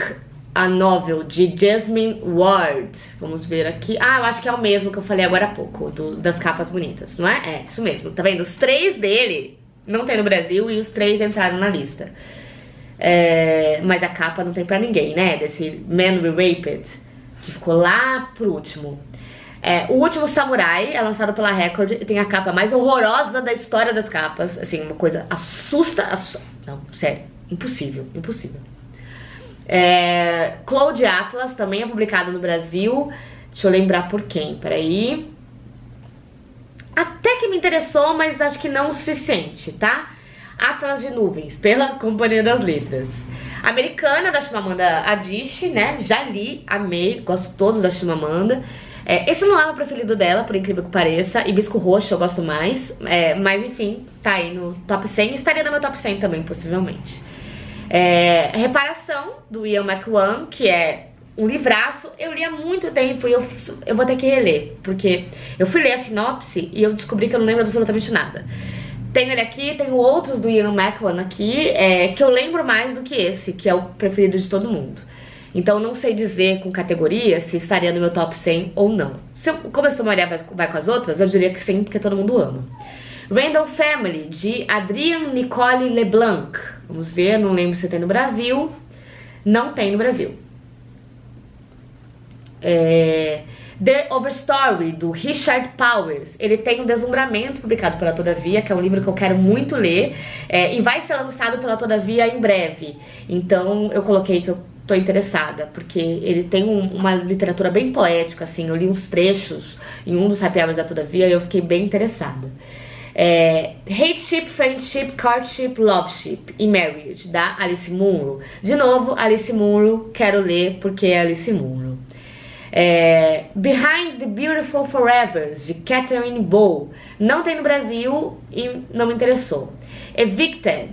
a novel de Jasmine Ward. Vamos ver aqui. Eu acho que é o mesmo que eu falei agora há pouco, das capas bonitas, não é? Isso mesmo, tá vendo? Os 3 dele não tem no Brasil e os 3 entraram na lista. Mas a capa não tem pra ninguém, né? Desse Man Raped, que ficou lá pro último. O Último Samurai é lançado pela Record e tem a capa mais horrorosa da história das capas. Assim, uma coisa não, sério, impossível. Cloud Atlas também é publicado no Brasil. Deixa eu lembrar por quem, peraí. Até que que me interessou, mas acho que não o suficiente, tá? Atlas de Nuvens, pela Companhia das Letras. Americana, da Chimamanda Adichie, né? Já li, amei, gosto todos da Chimamanda. Esse não é o preferido dela, por incrível que pareça. Hibisco Roxo eu gosto mais. Mas enfim, tá aí no top 100. Estaria no meu top 100 também, possivelmente. Reparação, do Ian McEwan, que é um livraço. Eu li há muito tempo e eu vou ter que reler, porque eu fui ler a sinopse e eu descobri que eu não lembro absolutamente nada. Tenho ele aqui, tenho outros do Ian McEwan aqui, que eu lembro mais do que esse, que é o preferido de todo mundo. Então não sei dizer com categoria se estaria no meu top 100 ou não. Como eu sou Maria vai com as outras, eu diria que sim, porque todo mundo ama. Random Family, de Adrienne Nicole LeBlanc. Vamos ver, não lembro se tem no Brasil. Não tem no Brasil. The Overstory, do Richard Powers. Ele tem um Deslumbramento, publicado pela Todavia, que é um livro que eu quero muito ler, e vai ser lançado pela Todavia em breve. Então eu coloquei que eu tô interessada, porque ele tem uma literatura bem poética, assim. Eu li uns trechos em um dos happy hours da Todavia e eu fiquei bem interessada. Hateship, Friendship, Courtship, Loveship e Marriage, da Alice Munro. De novo, Alice Munro, quero ler porque é Alice Munro. Behind the Beautiful Forevers, de Catherine Bow. Não tem no Brasil e não me interessou. Evicted,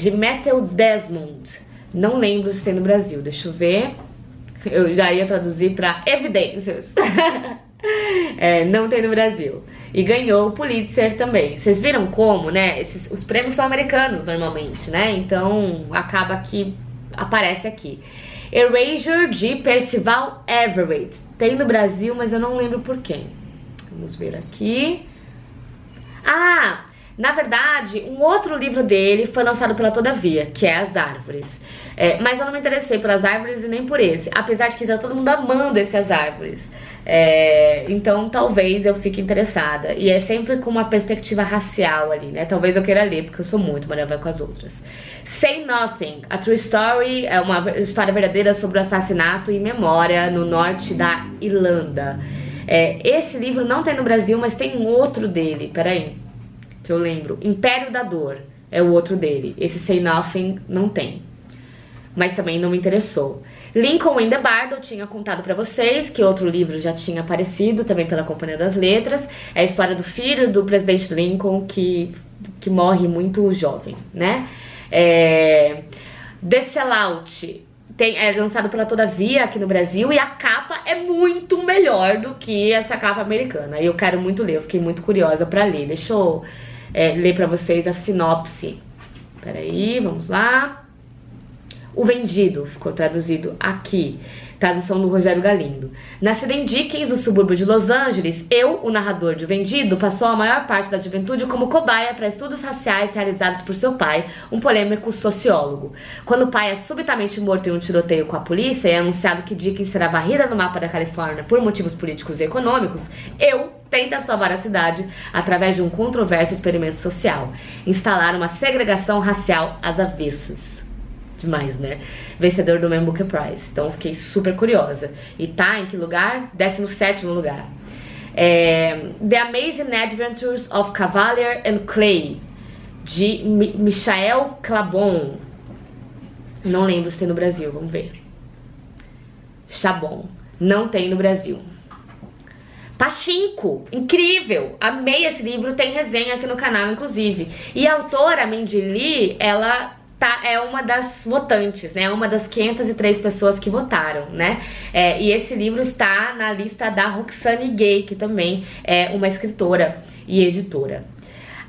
de Matthew Desmond. Não lembro se tem no Brasil, deixa eu ver. Eu já ia traduzir para Evidências. Não tem no Brasil. E ganhou o Pulitzer também. Vocês viram como, né? Os prêmios são americanos normalmente, né? Então acaba que aparece aqui. Erasure, de Percival Everett. Tem no Brasil, mas eu não lembro por quem. Vamos ver aqui. Na verdade, um outro livro dele foi lançado pela Todavia, que é As Árvores. Mas eu não me interessei pelas árvores e nem por esse. Apesar de que tá todo mundo amando esse As Árvores. Então talvez eu fique interessada. E é sempre com uma perspectiva racial ali, né? Talvez eu queira ler, porque eu sou muito Maria vai com as outras. Say Nothing, A True Story, é uma história verdadeira sobre o assassinato em memória no norte da Irlanda. Esse livro não tem no Brasil, mas tem um outro dele, peraí, que eu lembro. Império da Dor é o outro dele. Esse Say Nothing não tem, mas também não me interessou. Lincoln in the Bardo, eu tinha contado pra vocês que outro livro já tinha aparecido, também pela Companhia das Letras. É a história do filho do presidente Lincoln, que morre muito jovem, né? The Sellout é lançado pela Todavia aqui no Brasil, e a capa é muito melhor do que essa capa americana. E eu quero muito ler, eu fiquei muito curiosa pra ler. Deixa eu ler pra vocês a sinopse. Peraí, vamos lá. O Vendido ficou traduzido aqui. Tradução do Rogério Galindo. Nascido em Dickens, no subúrbio de Los Angeles, o narrador de O Vendido, passou a maior parte da juventude como cobaia para estudos raciais realizados por seu pai, um polêmico sociólogo. Quando o pai é subitamente morto em um tiroteio com a polícia e é anunciado que Dickens será varrida no mapa da Califórnia por motivos políticos e econômicos, tenta salvar a cidade através de um controverso experimento social: instalar uma segregação racial às avessas. Demais, né? Vencedor do Man Booker Prize. Então fiquei super curiosa. E tá em que lugar? 17º lugar. The Amazing Adventures of Cavalier and Clay, de Michael Chabon. Não lembro se tem no Brasil, vamos ver. Chabon. Não tem no Brasil. Pachinko, incrível, amei esse livro, tem resenha aqui no canal, inclusive. E a autora, Mindy Lee, ela é uma das votantes, né? Uma das 503 pessoas que votaram, né? E esse livro está na lista da Roxane Gay, que também é uma escritora e editora.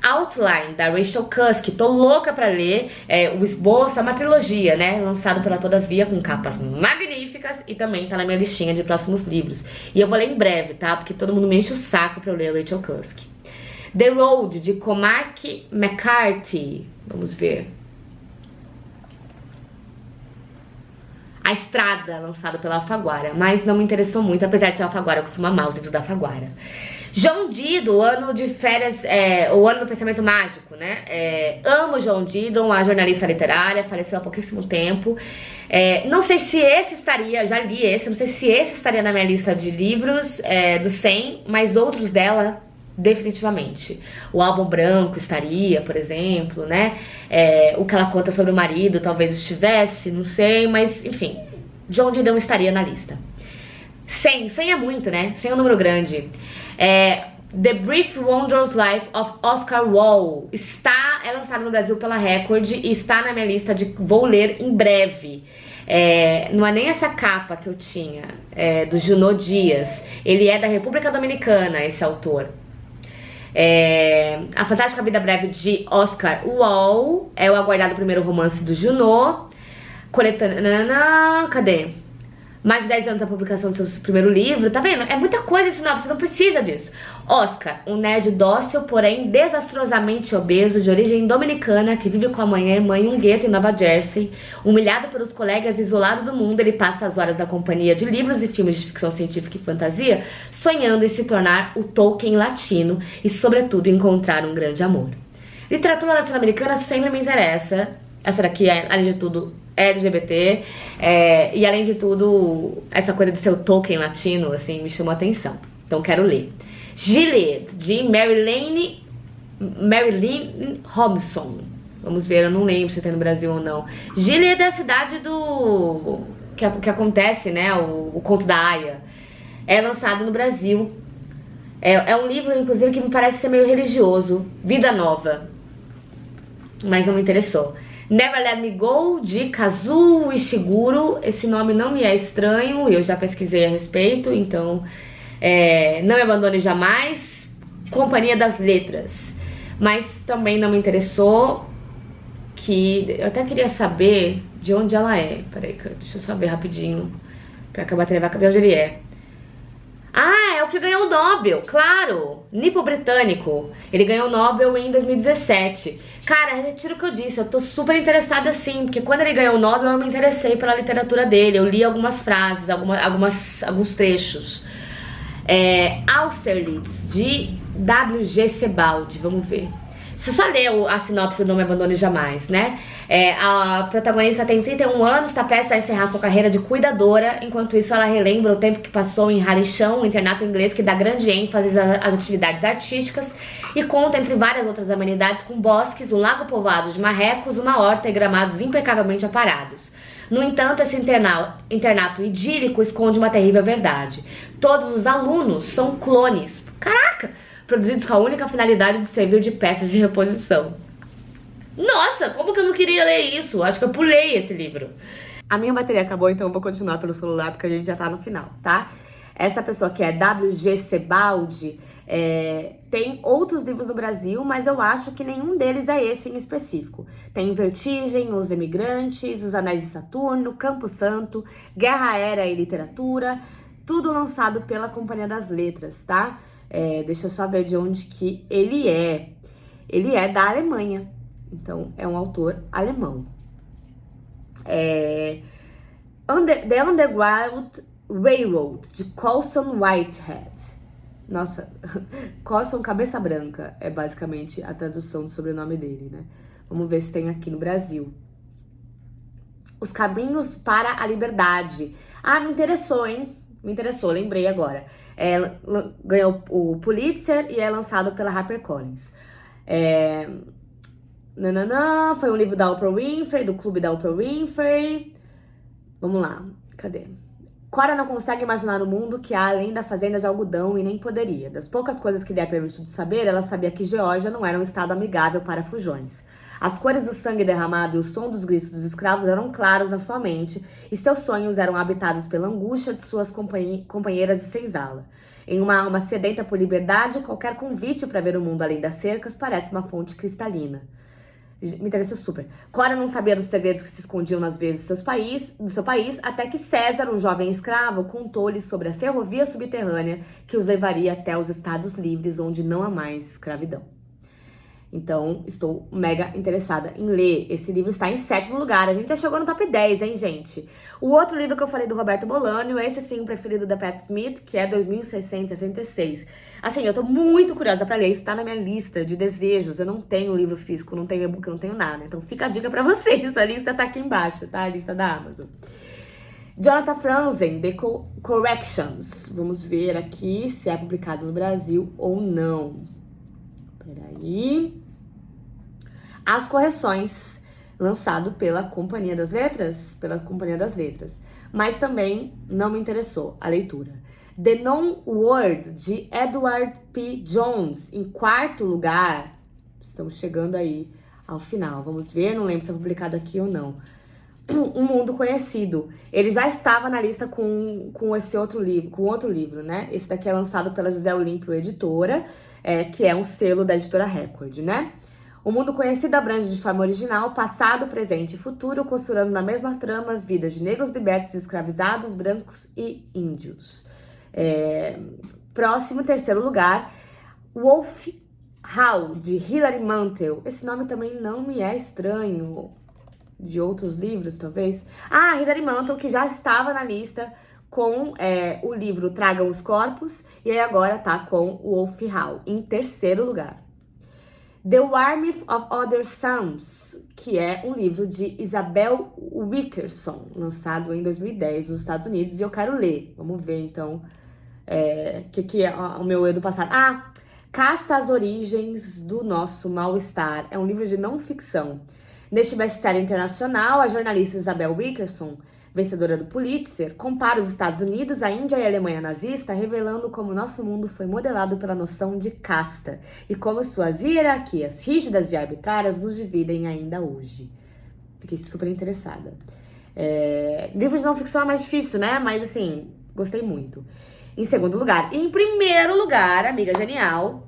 Outline, da Rachel Cusk, tô louca pra ler. O esboço é uma trilogia, né? Lançado pela Todavia, com capas magníficas, e também tá na minha listinha de próximos livros. E eu vou ler em breve, tá? Porque todo mundo me enche o saco pra eu ler a Rachel Cusk. The Road, de Cormac McCarthy. Vamos ver. A Estrada, lançado pela Alfaguara, mas não me interessou muito, apesar de ser Alfaguara, eu costumo amar os livros da Alfaguara. João Dido, o ano de férias, o ano do pensamento mágico, né? Amo João Dido, uma jornalista literária, faleceu há pouquíssimo tempo. Não sei se esse estaria, já li esse, não sei se esse estaria na minha lista de livros dos 100, mas outros dela definitivamente. O Álbum Branco estaria, por exemplo, né? O que ela conta sobre o marido talvez estivesse, não sei, mas enfim, John Diddon estaria na lista. 100 é muito, né? 100 é um número grande. The Brief Wondrous Life of Oscar Wilde é lançado no Brasil pela Record e está na minha lista de vou ler em breve. Não é nem essa capa que eu tinha, do Junot Dias. Ele é da República Dominicana, esse autor. A Fantástica Vida Breve de Oscar Wilde é o aguardado primeiro romance do Junot. Cadê? Mais de 10 anos da publicação do seu primeiro livro, tá vendo? É muita coisa esse sinopse, você não precisa disso. Oscar, um nerd dócil, porém desastrosamente obeso, de origem dominicana, que vive com a mãe e a irmã em um gueto em Nova Jersey. Humilhado pelos colegas e isolado do mundo, ele passa as horas da companhia de livros e filmes de ficção científica e fantasia, sonhando em se tornar o Tolkien latino e, sobretudo, encontrar um grande amor. Literatura latino-americana sempre me interessa. Essa daqui é, além de tudo, LGBT, e além de tudo, essa coisa de ser o Tolkien latino, assim, me chamou a atenção. Então quero ler. Gilead, de Marilyn Robson. Vamos ver, eu não lembro se tem no Brasil ou não. Gilead é a cidade que acontece, né, o Conto da Aia. É lançado no Brasil. É um livro, inclusive, que me parece ser meio religioso. Vida Nova. Mas não me interessou. Never Let Me Go, de Kazuo Ishiguro. Esse nome não me é estranho, eu já pesquisei a respeito, então Não Me Abandone Jamais, Companhia das Letras. Mas também não me interessou, eu até queria saber de onde ela é. Peraí, deixa eu saber rapidinho, pra acabar de ver onde ele é. Ah, é o que ganhou o Nobel, claro, nipo-britânico. Ele ganhou o Nobel em 2017. Cara, retiro o que eu disse, eu tô super interessada sim, porque quando ele ganhou o Nobel eu me interessei pela literatura dele. Eu li algumas frases, alguns trechos. Austerlitz, de W.G. Sebald, vamos ver. Deixa eu só ler a sinopse do Não Me Abandone Jamais, né? A protagonista tem 31 anos, está prestes a encerrar sua carreira de cuidadora. Enquanto isso, ela relembra o tempo que passou em Harisham, um internato inglês que dá grande ênfase às atividades artísticas e conta, entre várias outras amenidades, com bosques, um lago povoado de marrecos, uma horta e gramados impecavelmente aparados. No entanto, esse internato idílico esconde uma terrível verdade. Todos os alunos são clones. Caraca! Produzidos com a única finalidade de servir de peças de reposição. Nossa, como que eu não queria ler isso? Acho que eu pulei esse livro. A minha bateria acabou, então eu vou continuar pelo celular, porque a gente já tá no final, tá? Essa pessoa que é W.G. Sebald tem outros livros no Brasil, mas eu acho que nenhum deles é esse em específico. Tem Vertigem, Os Emigrantes, Os Anéis de Saturno, Campo Santo, Guerra Aérea e Literatura, tudo lançado pela Companhia das Letras, tá? Deixa eu só ver de onde que ele é. Ele é da Alemanha. Então, é um autor alemão. The Underground Railroad, de Colson Whitehead. Nossa, Colson Cabeça Branca é basicamente a tradução do sobrenome dele, né? Vamos ver se tem aqui no Brasil. Os Caminhos para a Liberdade. Ah, me interessou, hein? Me interessou, lembrei agora. Ganhou o Pulitzer e é lançado pela HarperCollins. Foi um livro da Oprah Winfrey, do clube da Oprah Winfrey. Vamos lá, cadê? Cora não consegue imaginar o mundo que há além da fazenda de algodão e nem poderia. Das poucas coisas que lhe é permitido saber, ela sabia que Geórgia não era um estado amigável para fujões. As cores do sangue derramado e o som dos gritos dos escravos eram claros na sua mente e seus sonhos eram habitados pela angústia de suas companheiras de senzala. Em uma alma sedenta por liberdade, qualquer convite para ver o mundo além das cercas parece uma fonte cristalina. Me interessa super. Cora não sabia dos segredos que se escondiam nas vezes do seu país, até que César, um jovem escravo, contou-lhe sobre a ferrovia subterrânea que os levaria até os Estados Livres, onde não há mais escravidão. Então, estou mega interessada em ler. Esse livro está em 7º lugar. A gente já chegou no top 10, hein, gente? O outro livro que eu falei do Roberto Bolanho, esse sim, o preferido da Pat Smith, que é 2666. Assim, eu tô muito curiosa pra ler. Está na minha lista de desejos. Eu não tenho livro físico, não tenho e-book, não tenho nada. Então, fica a dica pra vocês. A lista tá aqui embaixo, tá? A lista da Amazon. Jonathan Franzen, The Corrections. Vamos ver aqui se é publicado no Brasil ou não. Peraí. As Correções, lançado pela Companhia das Letras, mas também não me interessou a leitura. The Non-Word, de Edward P. Jones, em 4º lugar. Estamos chegando aí ao final. Vamos ver, não lembro se é publicado aqui ou não. Um Mundo Conhecido. Ele já estava na lista com esse outro livro, né? Esse daqui é lançado pela José Olímpio Editora, que é um selo da editora Record, né? O Mundo Conhecido abrange de forma original passado, presente e futuro, costurando na mesma trama as vidas de negros libertos, escravizados, brancos e índios. Próximo, 3º lugar, Wolf Hall, de Hilary Mantel. Esse nome também não me é estranho. De outros livros, talvez. Hilary Mantel, que já estava na lista com o livro Tragam os Corpos, e aí agora tá com o Wolf Hall, em 3º lugar. The Warmth of Other Suns, que é um livro de Isabel Wilkerson, lançado em 2010 nos Estados Unidos, e eu quero ler. Vamos ver, então, que é o meu eu do passado. Casta as Origens do Nosso Mal-Estar. É um livro de não-ficção. Neste best-seller internacional, a jornalista Isabel Wilkerson, vencedora do Pulitzer, compara os Estados Unidos, a Índia e a Alemanha nazista, revelando como nosso mundo foi modelado pela noção de casta e como suas hierarquias rígidas e arbitrárias nos dividem ainda hoje. Fiquei super interessada. Livro de não ficção é mais difícil, né? Mas, assim, gostei muito. Em 2º lugar. E em 1º lugar, Amiga Genial,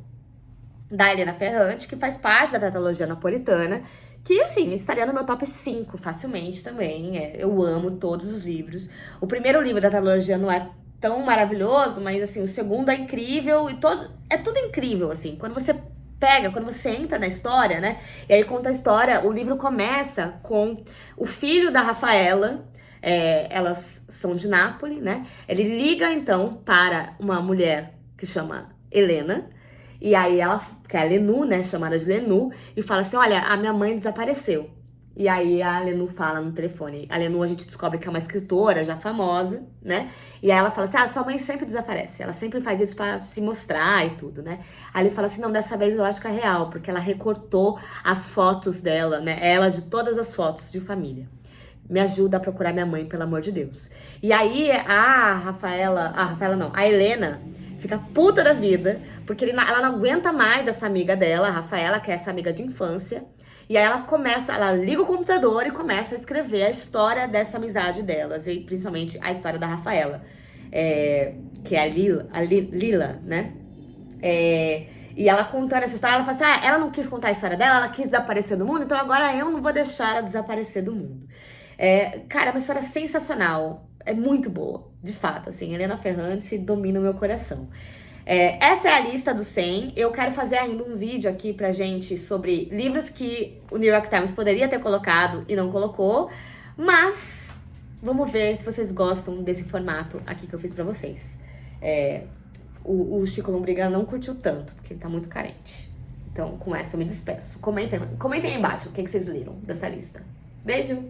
da Helena Ferrante, que faz parte da tetralogia napolitana, que, assim, estaria no meu top 5 facilmente também. Eu amo todos os livros. O primeiro livro da tetralogia não é tão maravilhoso, mas, assim, o segundo é incrível e é tudo incrível, assim. Quando você entra na história, né? E aí conta a história, o livro começa com o filho da Rafaela. Elas são de Nápoles, né? Ele liga, então, para uma mulher que chama Helena. E aí ela, que é a Lenu, né, chamada de Lenu, e fala assim, olha, a minha mãe desapareceu. E aí a Lenu fala no telefone. A Lenu a gente descobre que é uma escritora já famosa, né? E aí ela fala assim, sua mãe sempre desaparece. Ela sempre faz isso pra se mostrar e tudo, né? Aí ele fala assim, não, dessa vez eu acho que é real, porque ela recortou as fotos dela, né? Ela de todas as fotos de família. Me ajuda a procurar minha mãe, pelo amor de Deus. E aí a Helena fica puta da vida, porque ela não aguenta mais essa amiga dela, a Rafaela, que é essa amiga de infância. E aí ela liga o computador e começa a escrever a história dessa amizade delas, e principalmente a história da Rafaela, que é a Lila, né? E ela contando essa história, ela fala assim, ela não quis contar a história dela, ela quis desaparecer do mundo, então agora eu não vou deixar ela desaparecer do mundo. Cara, é uma história sensacional, é muito boa, de fato, assim, Helena Ferrante domina o meu coração. Essa é a lista dos 100, eu quero fazer ainda um vídeo aqui pra gente sobre livros que o New York Times poderia ter colocado e não colocou, mas vamos ver se vocês gostam desse formato aqui que eu fiz pra vocês. O Chico Lombriga não curtiu tanto, porque ele tá muito carente. Então, com essa eu me despeço. Comentem aí embaixo o que vocês leram dessa lista. Beijo!